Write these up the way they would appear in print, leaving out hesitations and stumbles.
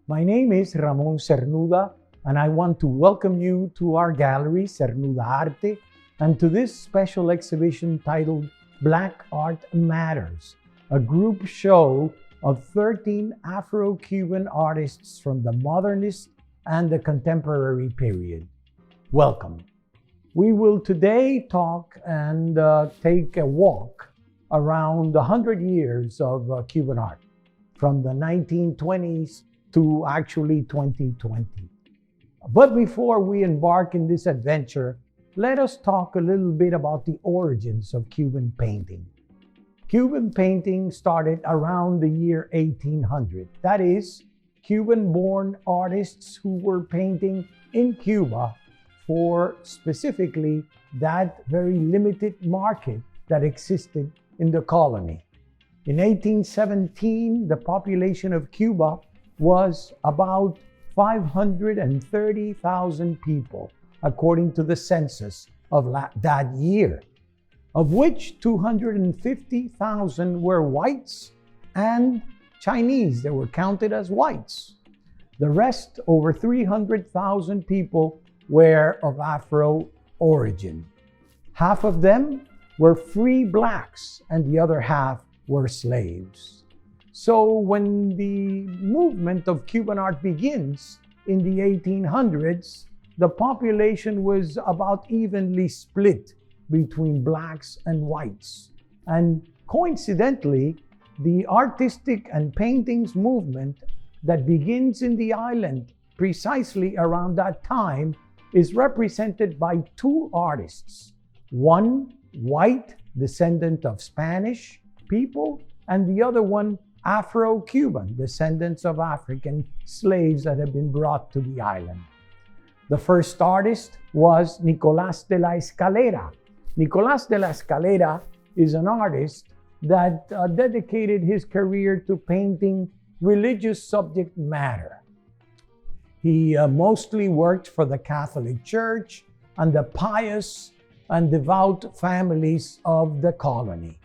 My name is Ramón Cernuda, and I want to welcome you to our gallery, Cernuda Arte, and to this special exhibition titled Black Art Matters, a group show of 13 Afro-Cuban artists from the modernist and the contemporary period. Welcome. We will today talk and take a walk around 100 years of Cuban art, from the 1920s to actually 2020. But before we embark in this adventure, let us talk a little bit about the origins of Cuban painting. Cuban painting started around the year 1800. That is, Cuban-born artists who were painting in Cuba for specifically that very limited market that existed in the colony. In 1817, the population of Cuba was about 530,000 people, according to the census of that year, of which 250,000 were whites and Chinese. They were counted as whites. The rest, over 300,000 people, were of Afro origin. Half of them were free blacks and the other half were slaves. So when the movement of Cuban art begins in the 1800s, the population was about evenly split between blacks and whites. And coincidentally, the artistic and paintings movement that begins in the island precisely around that time is represented by two artists, one white, descendant of Spanish people, and the other one Afro-Cuban, descendants of African slaves that had been brought to the island. The first artist was Nicolás de la Escalera. Nicolás de la Escalera is an artist that dedicated his career to painting religious subject matter. He mostly worked for the Catholic Church and the pious and devout families of the colony.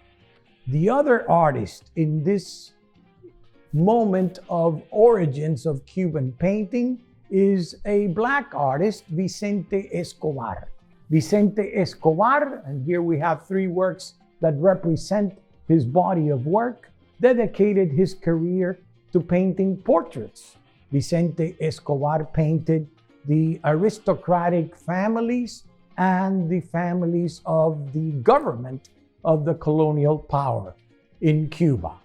The other artist in this moment of origins of Cuban painting is a black artist, Vicente Escobar. Vicente Escobar, and here we have three works that represent his body of work, dedicated his career to painting portraits. Vicente Escobar painted the aristocratic families and the families of the government of the colonial power in Cuba.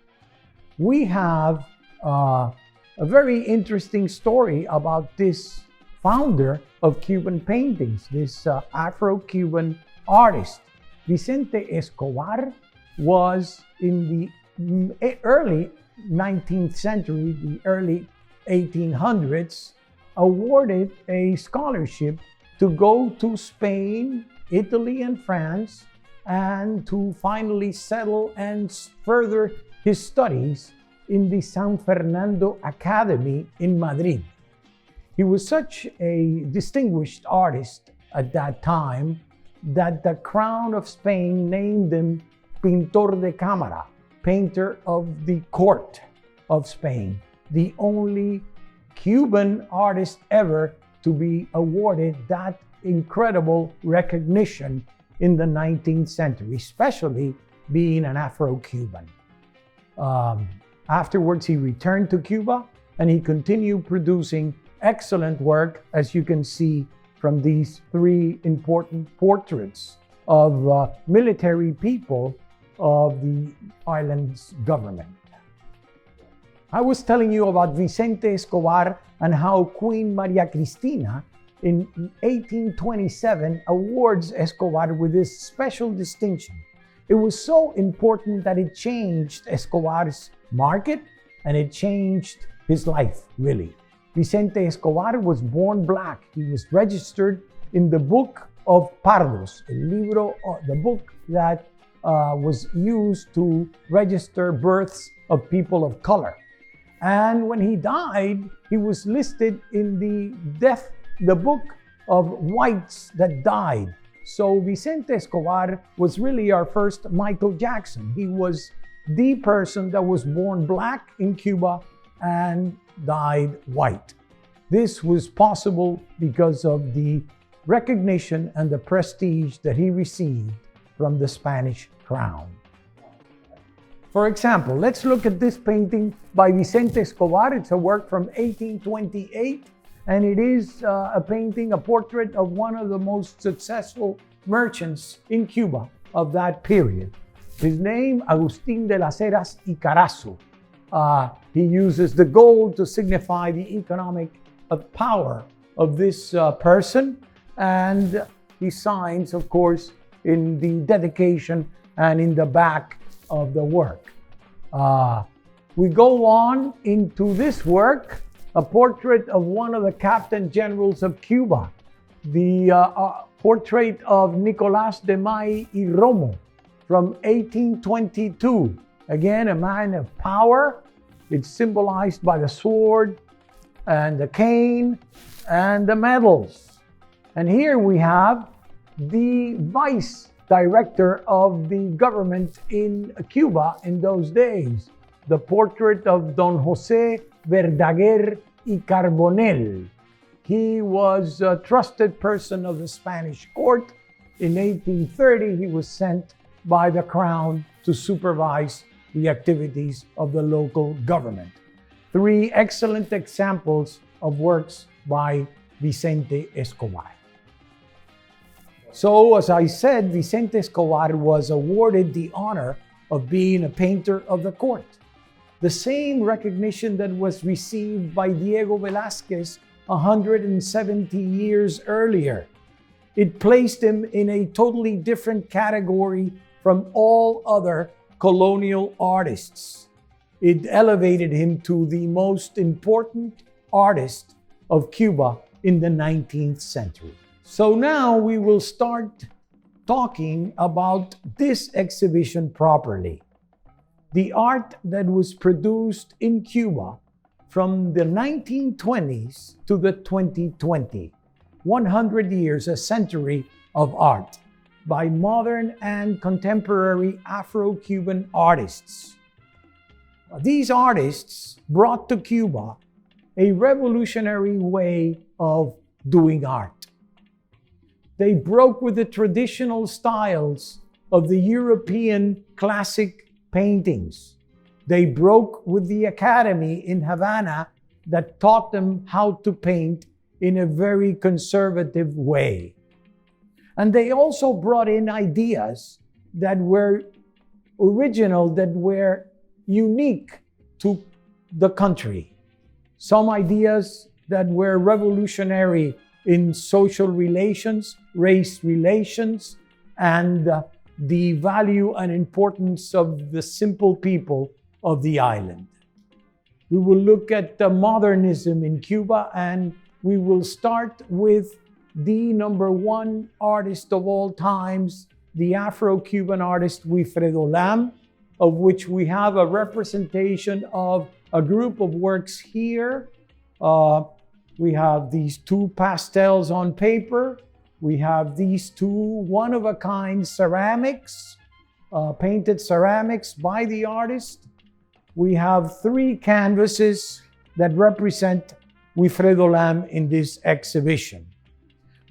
We have a very interesting story about this founder of Cuban paintings, this Afro-Cuban artist. Vicente Escobar was in the early 19th century, the early 1800s, awarded a scholarship to go to Spain, Italy, and France, and to finally settle and further his studies in the San Fernando Academy in Madrid. He was such a distinguished artist at that time that the Crown of Spain named him Pintor de Cámara, painter of the court of Spain, the only Cuban artist ever to be awarded that incredible recognition in the 19th century, especially being an Afro-Cuban. Afterwards, he returned to Cuba and he continued producing excellent work, as you can see from these three important portraits of military people of the island's government. I was telling you about Vicente Escobar and how Queen Maria Cristina in 1827 awards Escobar with this special distinction. It was so important that it changed Escobar's market and it changed his life, really. Vicente Escobar was born black. He was registered in the Book of Pardos, the book that was used to register births of people of color. And when he died, he was listed in the book of whites that died. So Vicente Escobar was really our first Michael Jackson. He was the person that was born black in Cuba and dyed white. This was possible because of the recognition and the prestige that he received from the Spanish crown. For example, let's look at this painting by Vicente Escobar. It's a work from 1828, and it is a painting, a portrait of one of the most successful merchants in Cuba of that period. His name, Agustín de las Heras y Carazo. He uses the gold to signify the economic power of this person, and he signs, of course, in the dedication and in the back of the work. We go on into this work, a portrait of one of the Captain Generals of Cuba, the portrait of Nicolás de May y Romo from 1822. Again, a man of power. It's symbolized by the sword and the cane and the medals. And here we have the vice director of the government in Cuba in those days, the portrait of Don José Verdaguer y Carbonell. He was a trusted person of the Spanish court. In 1830, he was sent by the crown to supervise the activities of the local government. Three excellent examples of works by Vicente Escobar. So, as I said, Vicente Escobar was awarded the honor of being a painter of the court. The same recognition that was received by Diego Velázquez 170 years earlier. It placed him in a totally different category from all other colonial artists. It elevated him to the most important artist of Cuba in the 19th century. So now we will start talking about this exhibition properly. The art that was produced in Cuba from the 1920s to the 2020, 100 years, a century of art by modern and contemporary Afro-Cuban artists. These artists brought to Cuba a revolutionary way of doing art. They broke with the traditional styles of the European classic paintings. They broke with the academy in Havana that taught them how to paint in a very conservative way. And they also brought in ideas that were original, that were unique to the country. Some ideas that were revolutionary in social relations, race relations, and the value and importance of the simple people of the island. We will look at the modernism in Cuba, and we will start with the #1 artist of all times, the Afro-Cuban artist Wilfredo Lam, of which we have a representation of a group of works here. We have these two pastels on paper. We have these two one-of-a-kind ceramics, painted ceramics by the artist. We have 3 canvases that represent Wilfredo Lam in this exhibition.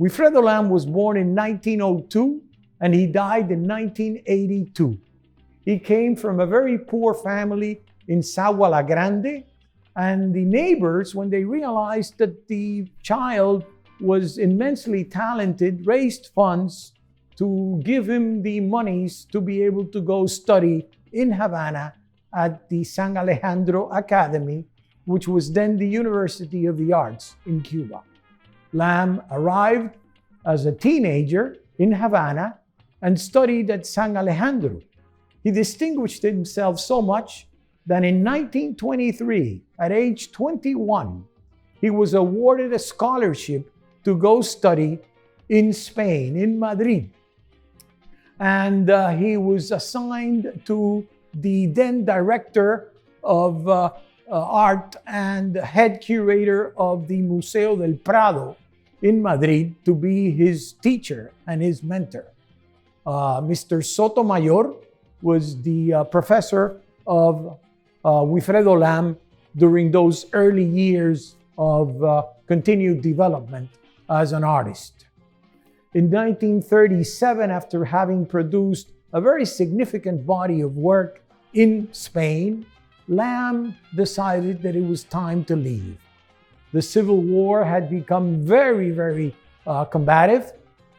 Wilfredo Lam was born in 1902 and he died in 1982. He came from a very poor family in Sagua La Grande, and the neighbors, when they realized that the child was immensely talented, raised funds to give him the monies to be able to go study in Havana at the San Alejandro Academy, which was then the University of the Arts in Cuba. Lam arrived as a teenager in Havana and studied at San Alejandro. He distinguished himself so much that in 1923, at age 21, he was awarded a scholarship to go study in Spain, in Madrid. And he was assigned to the then director of art and head curator of the Museo del Prado in Madrid to be his teacher and his mentor. Mr. Sotomayor was the professor of Wilfredo Lam during those early years of continued development as an artist. In 1937, after having produced a very significant body of work in Spain, Lam decided that it was time to leave. The Civil War had become very combative,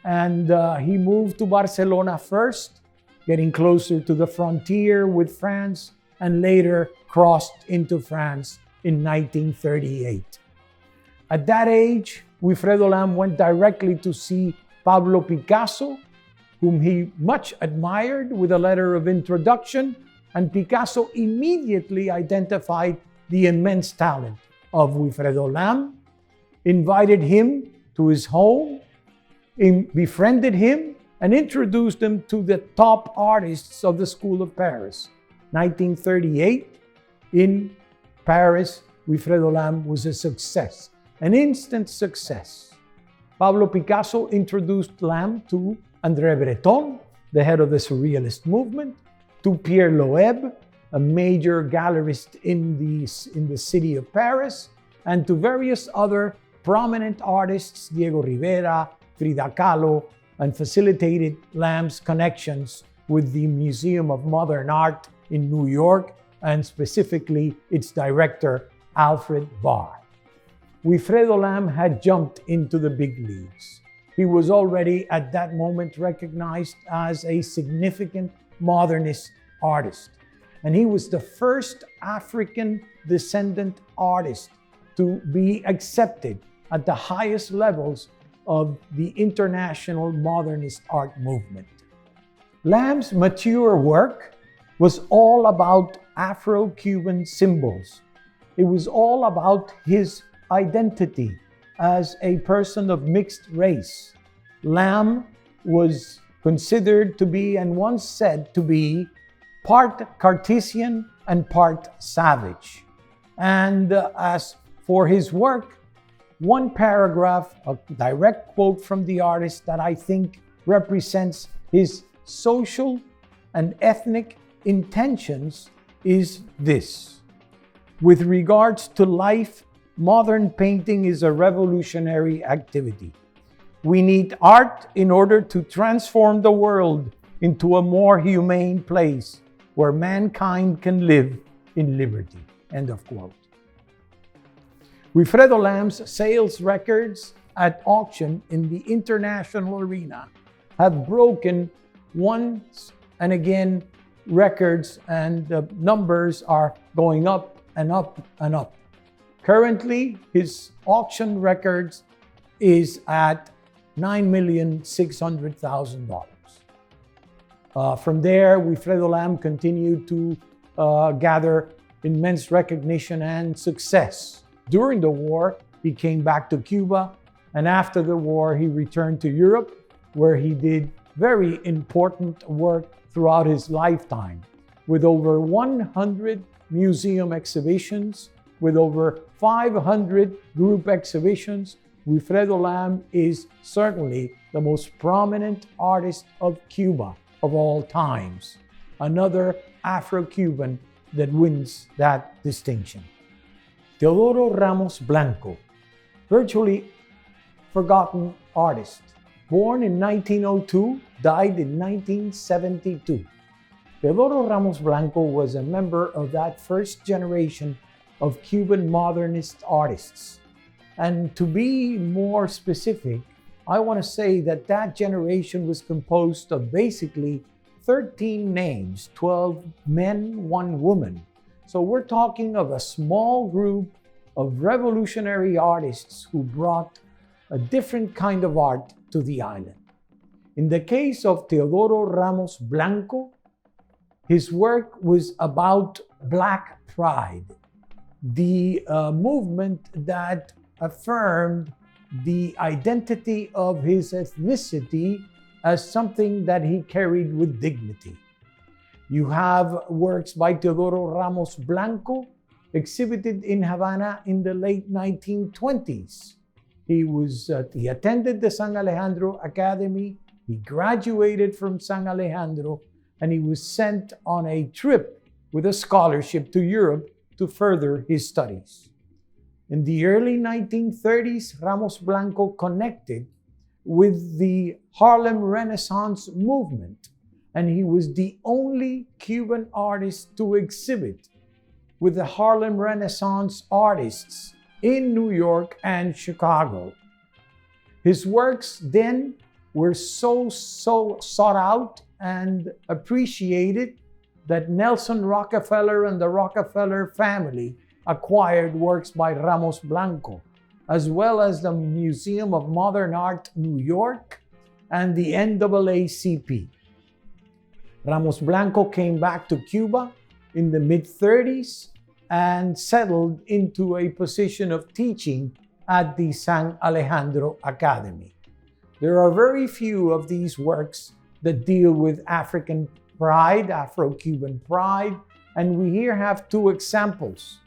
and he moved to Barcelona first, getting closer to the frontier with France, and later crossed into France in 1938. At that age, Wilfredo Lam went directly to see Pablo Picasso, whom he much admired, with a letter of introduction, and Picasso immediately identified the immense talent of Wilfredo Lam, invited him to his home, befriended him, and introduced him to the top artists of the School of Paris. 1938, in Paris, Wilfredo Lam was a success, an instant success. Pablo Picasso introduced Lam to André Breton, the head of the Surrealist movement, to Pierre Loeb, a major gallerist in the city of Paris, and to various other prominent artists, Diego Rivera, Frida Kahlo, and facilitated Lam's connections with the Museum of Modern Art in New York, and specifically its director, Alfred Barr. Wilfredo Lam had jumped into the big leagues. He was already at that moment recognized as a significant modernist artist. And he was the first African descendant artist to be accepted at the highest levels of the international modernist art movement. Lam's mature work was all about Afro-Cuban symbols. It was all about his identity as a person of mixed race. Lam was considered to be, and once said to be, part Cartesian and part savage. And as for his work, one paragraph, a direct quote from the artist that I think represents his social and ethnic intentions is this: with regards to life, modern painting is a revolutionary activity. We need art in order to transform the world into a more humane place where mankind can live in liberty. End of quote. Wilfredo Lam's sales records at auction in the international arena have broken once and again records, and the numbers are going up and up and up. Currently, his auction records is at $9,600,000. From there, Wilfredo Lam continued to gather immense recognition and success. During the war, he came back to Cuba, and after the war, he returned to Europe, where he did very important work throughout his lifetime, with over 100 museum exhibitions, with over 500 group exhibitions. Wilfredo Lam is certainly the most prominent artist of Cuba of all times, another Afro-Cuban that wins that distinction. Teodoro Ramos Blanco, virtually forgotten artist, born in 1902, died in 1972. Teodoro Ramos Blanco was a member of that first generation of Cuban modernist artists. And to be more specific, I want to say that that generation was composed of basically 13 names, 12 men, 1 woman. So we're talking of a small group of revolutionary artists who brought a different kind of art to the island. In the case of Teodoro Ramos Blanco, his work was about Black pride, the movement that affirmed the identity of his ethnicity as something that he carried with dignity. You have works by Teodoro Ramos Blanco exhibited in Havana in the late 1920s. He attended the San Alejandro Academy, he graduated from San Alejandro, and he was sent on a trip with a scholarship to Europe to further his studies. In the early 1930s, Ramos Blanco connected with the Harlem Renaissance movement, and he was the only Cuban artist to exhibit with the Harlem Renaissance artists in New York and Chicago. His works then were so sought out and appreciated that Nelson Rockefeller and the Rockefeller family acquired works by Ramos Blanco, as well as the Museum of Modern Art, New York, and the NAACP. Ramos Blanco came back to Cuba in the mid-30s and settled into a position of teaching at the San Alejandro Academy. There are very few of these works that deal with African pride, Afro-Cuban pride, and we here have two examples.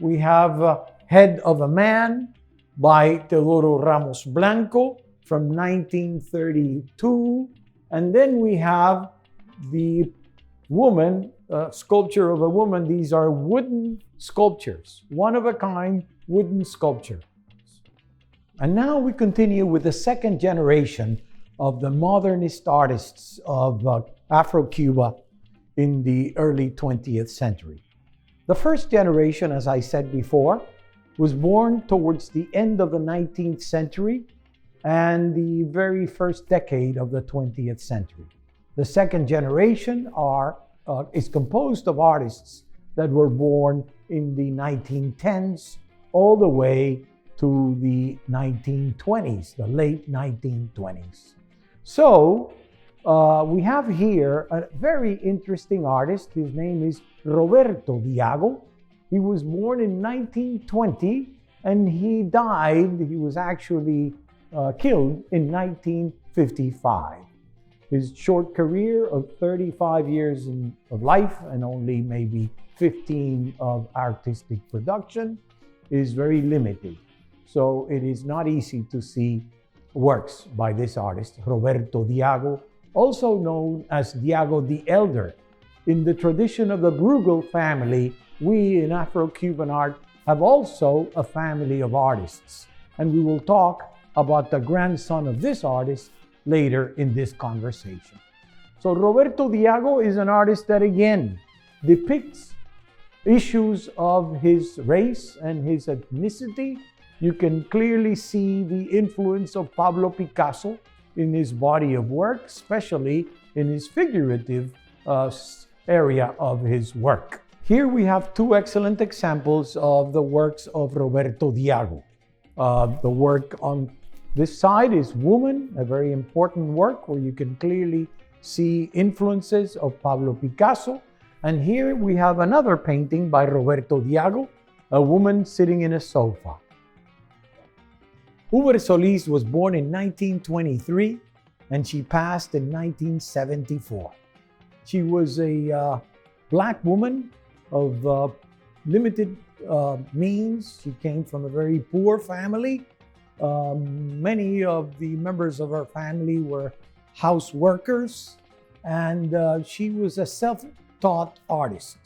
We have Head of a Man by Teodoro Ramos Blanco from 1932, and then we have the woman, sculpture of a woman. These are wooden sculptures, one-of-a-kind wooden sculpture. And now we continue with the second generation of the modernist artists of Afro-Cuba in the early 20th century. The first generation, as I said before, was born towards the end of the 19th century and the very first decade of the 20th century. The second generation is composed of artists that were born in the 1910s all the way to the 1920s, the late 1920s. So we have here a very interesting artist. His name is Roberto Diago. He was born in 1920 and he died, he was actually killed in 1955. His short career of 35 years of life and only maybe 15 of artistic production is very limited. So it is not easy to see works by this artist, Roberto Diago, also known as Diago the Elder. In the tradition of the Bruegel family, we in Afro-Cuban art have also a family of artists. And we will talk about the grandson of this artist later in this conversation. So Roberto Diago is an artist that again depicts issues of his race and his ethnicity. You can clearly see the influence of Pablo Picasso in his body of work, especially in his figurative area of his work. Here we have two excellent examples of the works of Roberto Diago. The work on this side is Woman, a very important work where you can clearly see influences of Pablo Picasso. And here we have another painting by Roberto Diago, a woman sitting in a sofa. Uber Solis was born in 1923 and she passed in 1974. She was a Black woman of limited means. She came from a very poor family. Many of the members of her family were house workers, and she was a self-taught artist.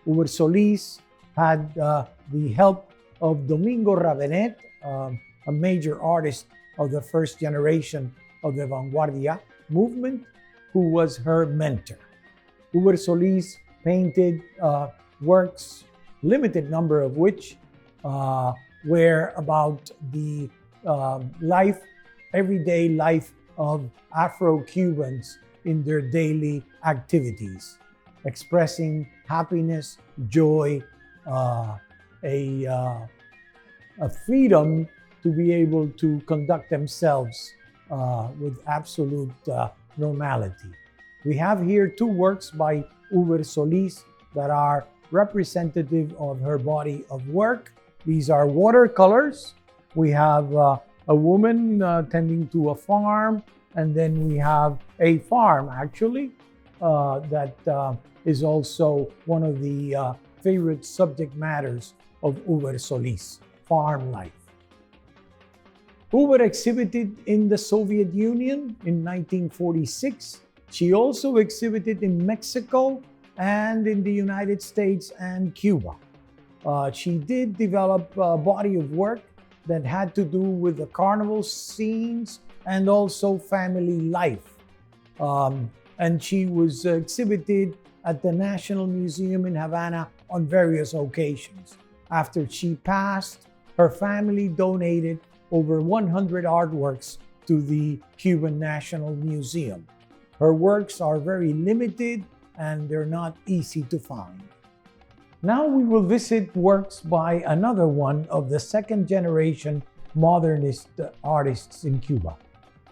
Uber Solis had the help of Domingo Ravenet, a major artist of the first generation of the Vanguardia movement, who was her mentor. Uber Solis painted works, limited number of which were about the everyday life of Afro-Cubans in their daily activities, expressing happiness, joy, a freedom to be able to conduct themselves with absolute normality. We have here two works by Uber Solis that are representative of her body of work. These are watercolors. We have a woman tending to a farm, and then we have a farm actually that is also one of the favorite subject matters of Uber Solis, farm life. Uber exhibited in the Soviet Union in 1946. She also exhibited in Mexico and in the United States and Cuba. She did develop a body of work that had to do with the carnival scenes and also family life. And she was exhibited at the National Museum in Havana on various occasions. After she passed, her family donated over 100 artworks to the Cuban National Museum. Her works are very limited and they're not easy to find. Now we will visit works by another one of the second generation modernist artists in Cuba.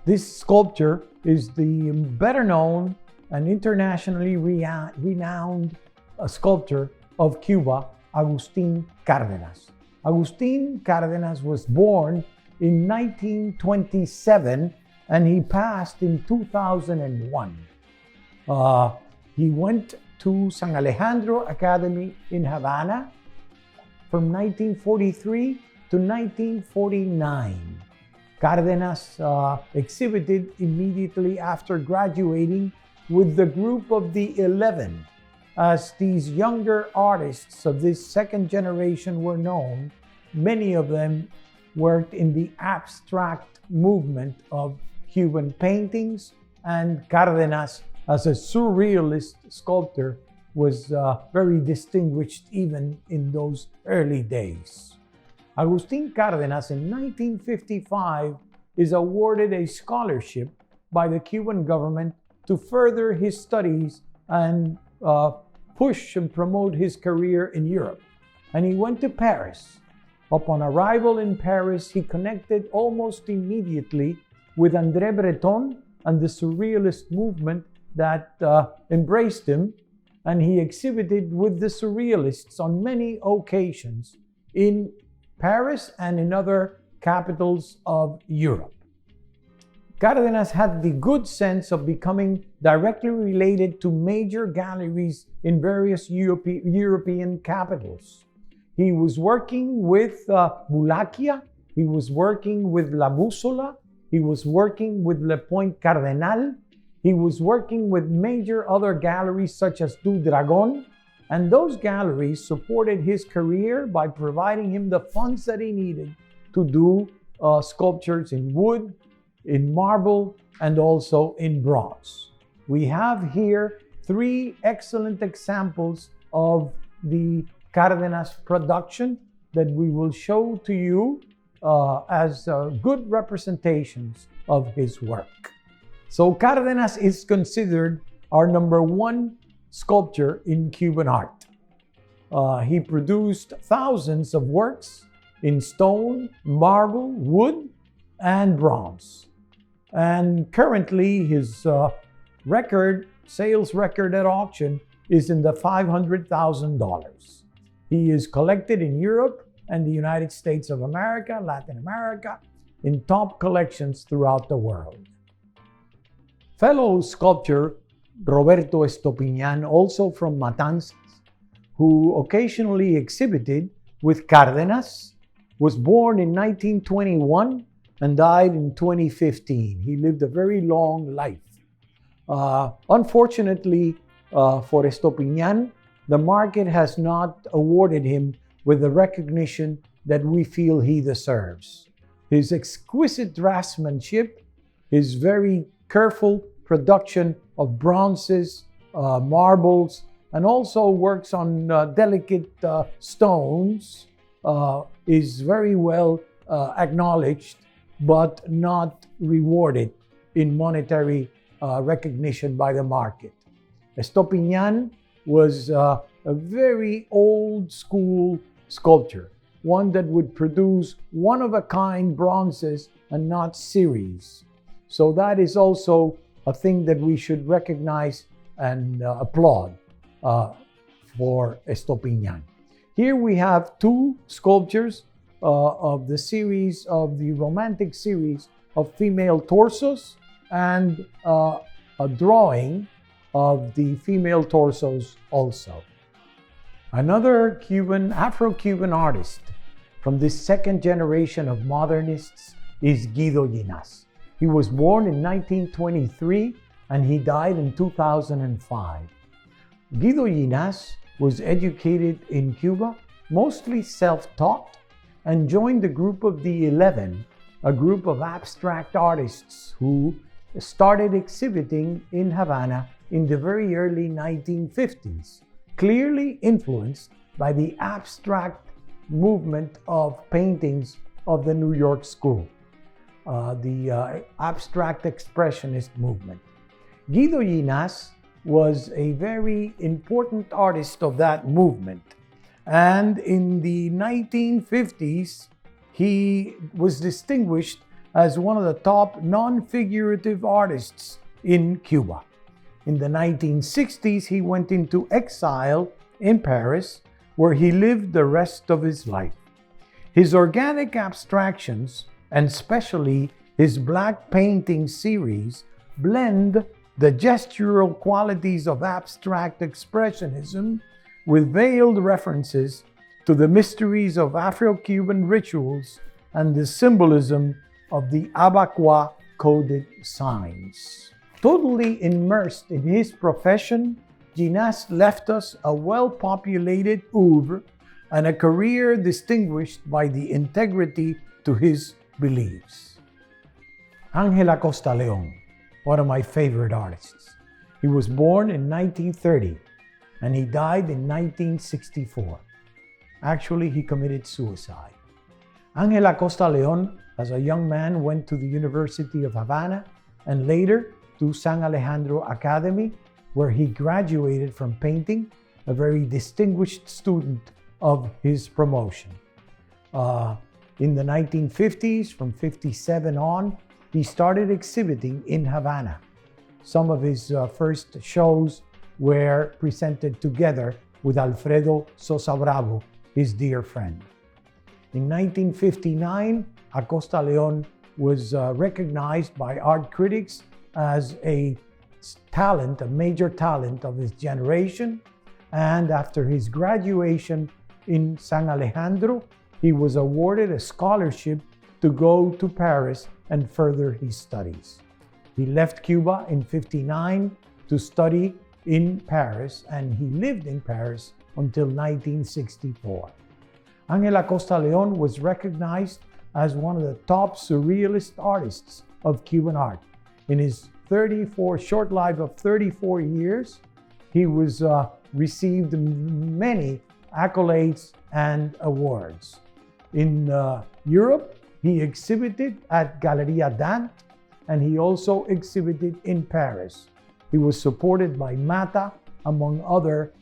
This sculptor is the better known and internationally renowned sculptor of Cuba, Agustín Cárdenas. Agustín Cárdenas was born in 1927 and he passed in 2001. He went to San Alejandro Academy in Havana from 1943 to 1949. Cárdenas exhibited immediately after graduating with the group of the 11. As these younger artists of this second generation were known, many of them worked in the abstract movement of Cuban paintings, and Cárdenas, as a surrealist sculptor, was very distinguished even in those early days. Agustín Cárdenas in 1955 is awarded a scholarship by the Cuban government to further his studies and push and promote his career in Europe. And he went to Paris. Upon arrival in Paris, he connected almost immediately with André Breton and the surrealist movement that embraced him, and he exhibited with the surrealists on many occasions in Paris and in other capitals of Europe. Cárdenas had the good sense of becoming directly related to major galleries in various European capitals. He was working with Bulaquia, he was working with La Bússola, he was working with Le Point Cardenal, he was working with major other galleries such as Du Dragón, and those galleries supported his career by providing him the funds that he needed to do sculptures in wood, in marble, and also in bronze. We have here three excellent examples of the Cárdenas production that we will show to you as good representations of his work. So Cárdenas is considered our #1 sculptor in Cuban art. He produced thousands of works in stone, marble, wood, and bronze. And currently his sales record at auction is in the $500,000. He is collected in Europe and the United States of America, Latin America, in top collections throughout the world. Fellow sculptor Roberto Estopiñán, also from Matanzas, who occasionally exhibited with Cárdenas, was born in 1921 and died in 2015. He lived a very long life. Unfortunately for Estopiñán, the market has not awarded him with the recognition that we feel he deserves. His exquisite draftsmanship, his very careful production of bronzes, marbles, and also works on delicate stones is very well acknowledged, but not rewarded in monetary recognition by the market. Estopiñán was a very old school sculptor, one that would produce one-of-a-kind bronzes and not series. So that is also a thing that we should recognize and applaud for Estopiñán. Here we have two sculptures of the series of the romantic series of female torsos and a drawing of the female torsos also. Another Afro-Cuban artist from this second generation of modernists is Guido Ginás. He was born in 1923 and he died in 2005. Guido Ginás was educated in Cuba mostly self-taught, and joined the group of the 11, a group of abstract artists who started exhibiting in Havana in the very early 1950s, clearly influenced by the abstract movement of paintings of the New York School, the abstract expressionist movement. Guido Llinas was a very important artist of that movement. And in the 1950s, he was distinguished as one of the top non-figurative artists in Cuba. In the 1960s, he went into exile in Paris, where he lived the rest of his life. His organic abstractions, and especially his black painting series, blend the gestural qualities of abstract expressionism with veiled references to the mysteries of Afro-Cuban rituals and the symbolism of the Abaca coded signs. Totally immersed in his profession, Llinas left us a well-populated oeuvre and a career distinguished by the integrity to his beliefs. Ángel Acosta León, one of my favorite artists. He was born in 1930 and he died in 1964. Actually, he committed suicide. Ángel Acosta León, as a young man, went to the University of Havana and later to San Alejandro Academy, where he graduated from painting, a very distinguished student of his promotion. In the 1950s, from 57 on, he started exhibiting in Havana. Some of his first shows were presented together with Alfredo Sosa Bravo, his dear friend. In 1959, Acosta León was recognized by art critics as a talent, a major talent of his generation. And after his graduation in San Alejandro, he was awarded a scholarship to go to Paris and further his studies. He left Cuba in 1959 to study in Paris, and he lived in Paris until 1964. Ángel Acosta León was recognized as one of the top surrealist artists of Cuban art. In his short life of 34 years, he was received many accolades and awards. In Europe, he exhibited at Galeria Dante, and he also exhibited in Paris. He was supported by Mata, among other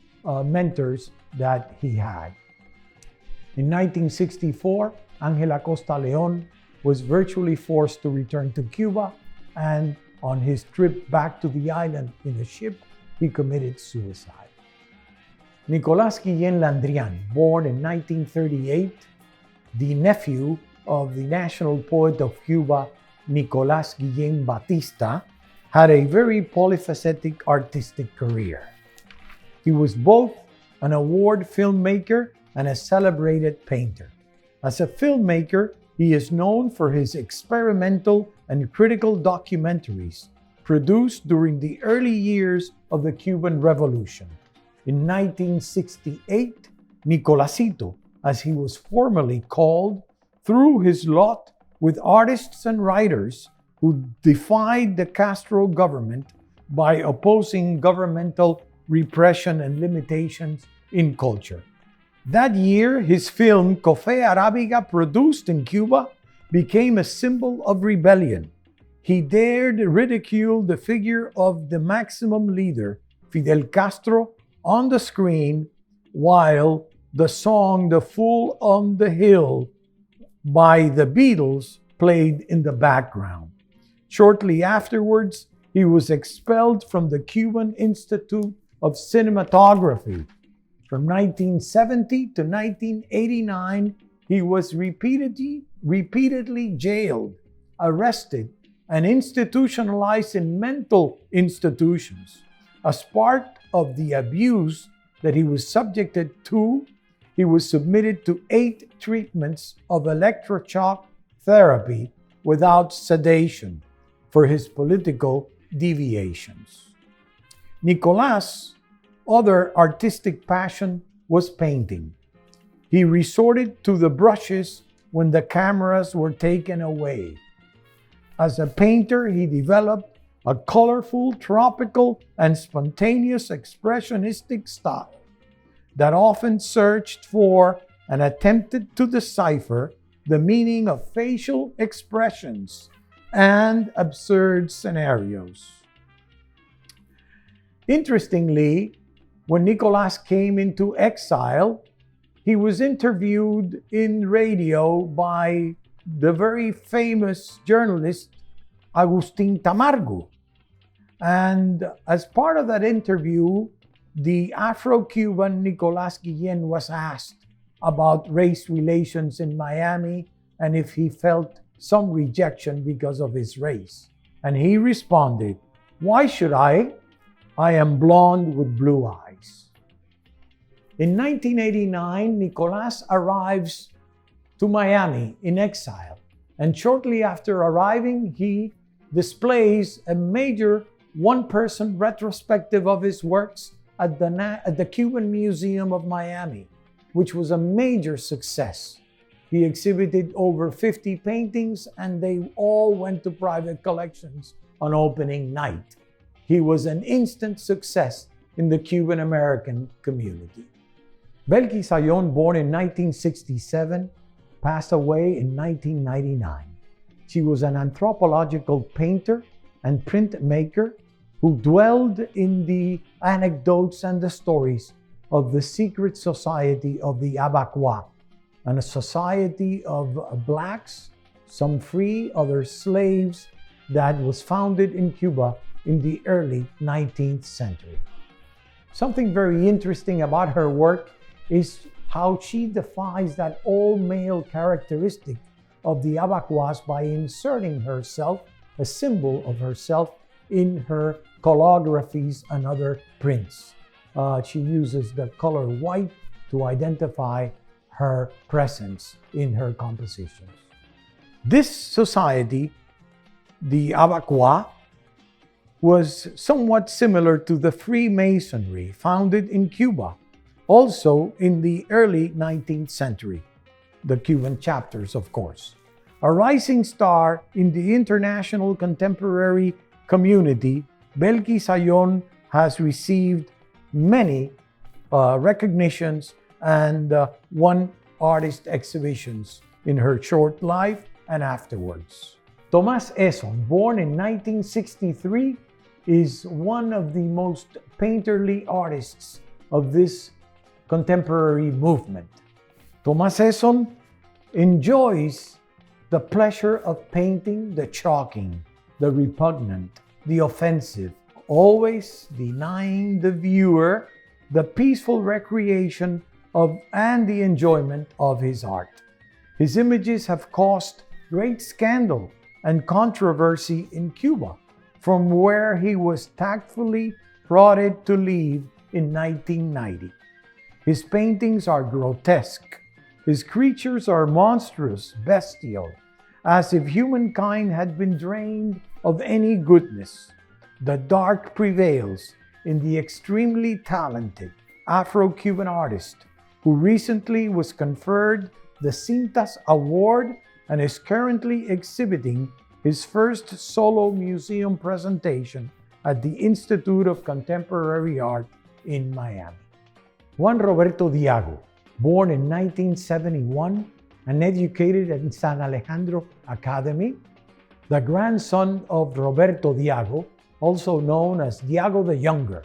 mentors that he had. In 1964, Ángel Acosta León was virtually forced to return to Cuba, and on his trip back to the island in a ship, he committed suicide. Nicolás Guillén Landrian, born in 1938, the nephew of the national poet of Cuba, Nicolás Guillén Batista, had a very polyphacetic artistic career. He was both an award filmmaker and a celebrated painter. As a filmmaker, he is known for his experimental and critical documentaries produced during the early years of the Cuban Revolution. In 1968, Nicolásito, as he was formerly called, threw his lot with artists and writers who defied the Castro government by opposing governmental repression and limitations in culture. That year, his film Café Arábiga, produced in Cuba, became a symbol of rebellion. He dared ridicule the figure of the maximum leader, Fidel Castro, on the screen, while the song The Fool on the Hill by the Beatles played in the background. Shortly afterwards, he was expelled from the Cuban Institute of Cinematography. From 1970 to 1989, he was repeatedly jailed, arrested, and institutionalized in mental institutions. As part of the abuse that he was subjected to, he was submitted to 8 treatments of electroshock therapy without sedation for his political deviations. Nicolás' other artistic passion was painting. He resorted to the brushes when the cameras were taken away. As a painter, he developed a colorful, tropical, and spontaneous expressionistic style that often searched for and attempted to decipher the meaning of facial expressions and absurd scenarios. Interestingly, when Nicolas came into exile, he was interviewed in radio by the very famous journalist Agustin Tamargo. And as part of that interview, the Afro-Cuban Nicolas Guillen was asked about race relations in Miami and if he felt some rejection because of his race. And he responded, "Why should I? I am blonde with blue eyes." In 1989, Nicolas arrives to Miami in exile. And shortly after arriving, he displays a major one-person retrospective of his works at the Cuban Museum of Miami, which was a major success. He exhibited over 50 paintings, and they all went to private collections on opening night. He was an instant success in the Cuban American community. Belkis Ayllón, born in 1967, passed away in 1999. She was an anthropological painter and printmaker who dwelled in the anecdotes and the stories of the secret society of the Abacuá, and a society of blacks, some free, others slaves, that was founded in Cuba in the early 19th century. Something very interesting about her work is how she defies that all-male characteristic of the Abacuás by inserting herself, a symbol of herself, in her calligraphies and other prints. She uses the color white to identify her presence in her compositions. This society, the Abacuá, was somewhat similar to the Freemasonry founded in Cuba, also in the early 19th century, the Cuban chapters, of course. A rising star in the international contemporary community, Belkis Ayllón has received many recognitions and won artist exhibitions in her short life and afterwards. Tomás Esson, born in 1963, is one of the most painterly artists of this contemporary movement. Tomás Esson enjoys the pleasure of painting the shocking, the repugnant, the offensive, always denying the viewer the peaceful recreation of and the enjoyment of his art. His images have caused great scandal and controversy in Cuba, from where he was tactfully prodded to leave in 1990. His paintings are grotesque. His creatures are monstrous, bestial, as if humankind had been drained of any goodness. The dark prevails in the extremely talented Afro-Cuban artist who recently was conferred the Cintas Award and is currently exhibiting his first solo museum presentation at the Institute of Contemporary Art in Miami. Juan Roberto Diago, born in 1971 and educated at San Alejandro Academy, the grandson of Roberto Diago, also known as Diago the Younger.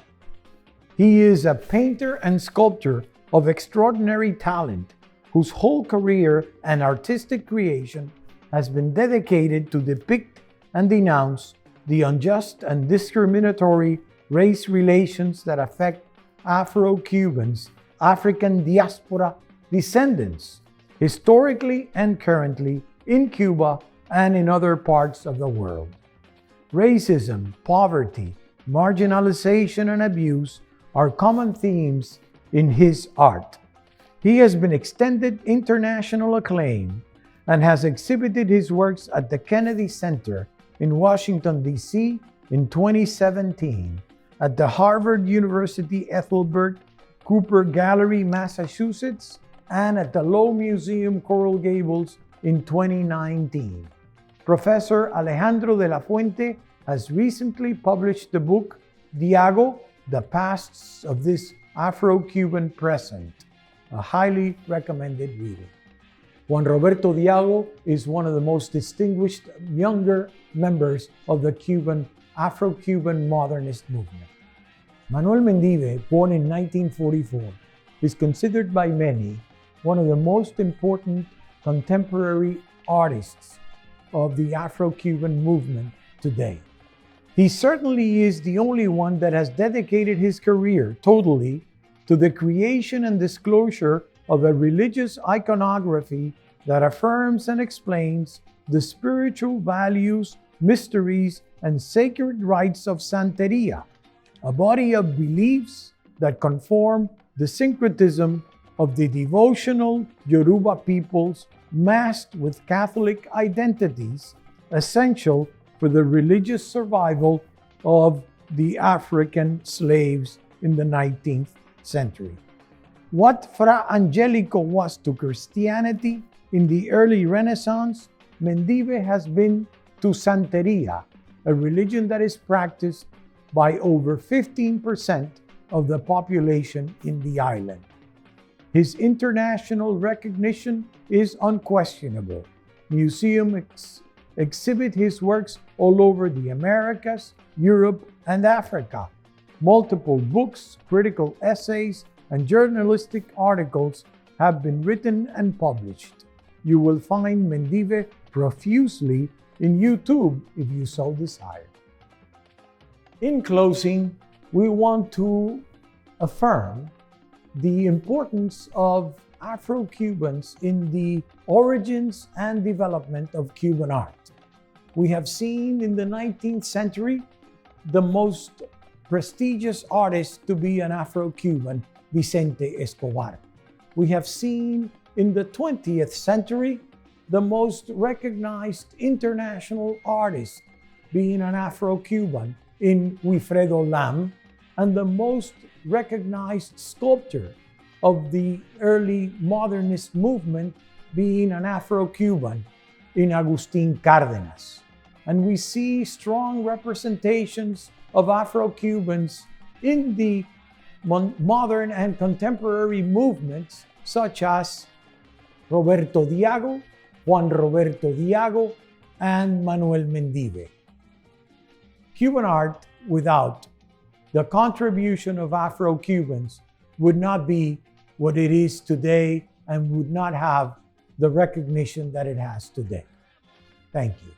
He is a painter and sculptor of extraordinary talent whose whole career and artistic creation has been dedicated to depict and denounce the unjust and discriminatory race relations that affect Afro-Cubans, African diaspora descendants, historically and currently in Cuba and in other parts of the world. Racism, poverty, marginalization, and abuse are common themes in his art. He has been extended international acclaim and has exhibited his works at the Kennedy Center in Washington, D.C. in 2017, at the Harvard University Ethelbert Cooper Gallery, Massachusetts, and at the Low Museum, Coral Gables in 2019. Professor Alejandro de la Fuente has recently published the book Diago, The Pasts of This Afro-Cuban Present, a highly recommended reading. Juan Roberto Diago is one of the most distinguished younger members of the Afro-Cuban modernist movement. Manuel Mendive, born in 1944, is considered by many one of the most important contemporary artists of the Afro-Cuban movement today. He certainly is the only one that has dedicated his career totally to the creation and disclosure of a religious iconography that affirms and explains the spiritual values, mysteries, and sacred rites of Santeria, a body of beliefs that conform the syncretism of the devotional Yoruba peoples masked with Catholic identities, essential for the religious survival of the African slaves in the 19th century. What Fra Angelico was to Christianity in the early Renaissance, Mendive has been to Santeria, a religion that is practiced by over 15% of the population in the island. His international recognition is unquestionable. Museums exhibit his works all over the Americas, Europe, and Africa. Multiple books, critical essays, and journalistic articles have been written and published. You will find Mendive profusely in YouTube if you so desire. In closing, we want to affirm the importance of Afro-Cubans in the origins and development of Cuban art. We have seen in the 19th century the most prestigious artist to be an Afro-Cuban, Vicente Escobar. We have seen in the 20th century the most recognized international artist being an Afro-Cuban in Wilfredo Lam, and the most recognized sculptor of the early modernist movement being an Afro-Cuban in Agustín Cárdenas. And we see strong representations of Afro-Cubans in the modern and contemporary movements such as Roberto Diago, Juan Roberto Diago, and Manuel Mendive. Cuban art without the contribution of Afro-Cubans would not be what it is today and would not have the recognition that it has today. Thank you.